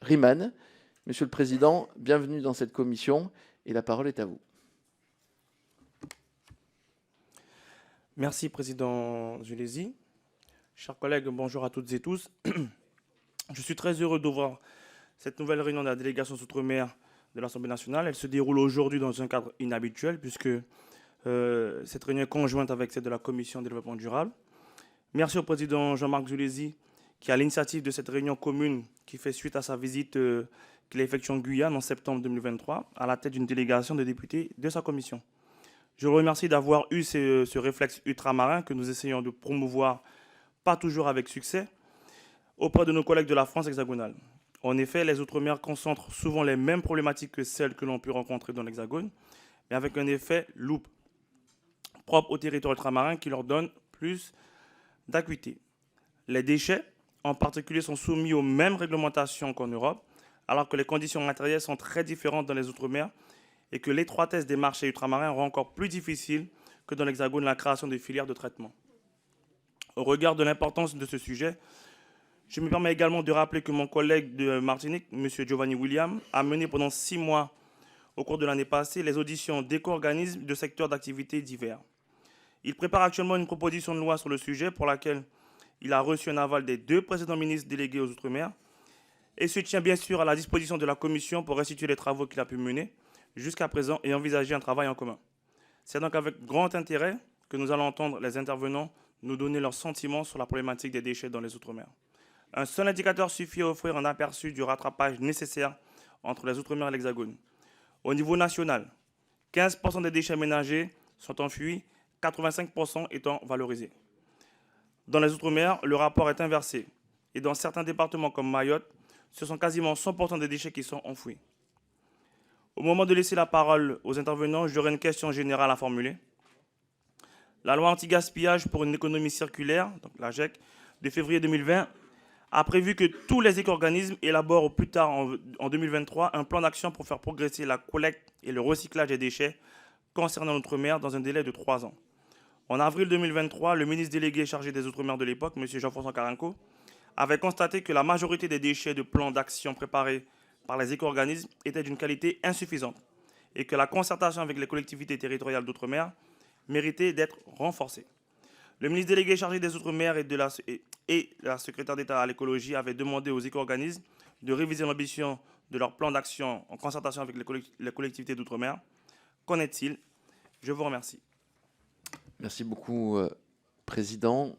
Riemann. Monsieur le Président, bienvenue dans cette commission et la parole est à vous. Merci, Président Zulesi. Chers collègues, bonjour à toutes et tous. Je suis très heureux d'ouvrir cette nouvelle réunion de la délégation Outre-mer de l'Assemblée nationale. Elle se déroule aujourd'hui dans un cadre inhabituel puisque cette réunion est conjointe avec celle de la Commission de développement durable. Merci au Président Jean-Marc Zulesi qui a l'initiative de cette réunion commune qui fait suite à sa visite qu'il a effectuée en Guyane en septembre 2023 à la tête d'une délégation de députés de sa commission. Je le remercie d'avoir eu ce réflexe ultramarin que nous essayons de promouvoir, pas toujours avec succès, auprès de nos collègues de la France hexagonale. En effet, les Outre-mer concentrent souvent les mêmes problématiques que celles que l'on peut rencontrer dans l'Hexagone, mais avec un effet loupe, propre au territoire ultramarin qui leur donne plus d'acuité. Les déchets, en particulier, sont soumis aux mêmes réglementations qu'en Europe, alors que les conditions matérielles sont très différentes dans les Outre-mer et que l'étroitesse des marchés ultramarins rend encore plus difficile que dans l'Hexagone la création de filières de traitement. Au regard de l'importance de ce sujet, je me permets également de rappeler que mon collègue de Martinique, M. Giovanni William, a mené pendant 6 mois, au cours de l'année passée, les auditions d'éco-organismes de secteurs d'activité divers. Il prépare actuellement une proposition de loi sur le sujet pour laquelle il a reçu un aval des 2 précédents ministres délégués aux Outre-mer et se tient bien sûr à la disposition de la Commission pour restituer les travaux qu'il a pu mener jusqu'à présent et envisager un travail en commun. C'est donc avec grand intérêt que nous allons entendre les intervenants nous donner leurs sentiments sur la problématique des déchets dans les Outre-mer. Un seul indicateur suffit à offrir un aperçu du rattrapage nécessaire entre les Outre-mer et l'Hexagone. Au niveau national, 15% des déchets ménagers sont enfouis, 85% étant valorisés. Dans les Outre-mer, le rapport est inversé. Et dans certains départements comme Mayotte, ce sont quasiment 100% des déchets qui sont enfouis. Au moment de laisser la parole aux intervenants, j'aurai une question générale à formuler. La loi anti-gaspillage pour une économie circulaire, donc la GEC, de février 2020, a prévu que tous les éco-organismes élaborent au plus tard en 2023 un plan d'action pour faire progresser la collecte et le recyclage des déchets concernant l'outre-mer dans un délai de 3 ans. En avril 2023, le ministre délégué chargé des Outre-mer de l'époque, M. Jean-François Carenco, avait constaté que la majorité des déchets de plans d'action préparés par les éco-organismes étaient d'une qualité insuffisante et que la concertation avec les collectivités territoriales d'outre-mer méritait d'être renforcée. Le ministre délégué chargé des Outre-mer et la secrétaire d'État à l'écologie avaient demandé aux éco-organismes de réviser l'ambition de leur plan d'action en concertation avec les collectivités d'outre-mer. Qu'en est-il? Je vous remercie. Merci beaucoup, Président.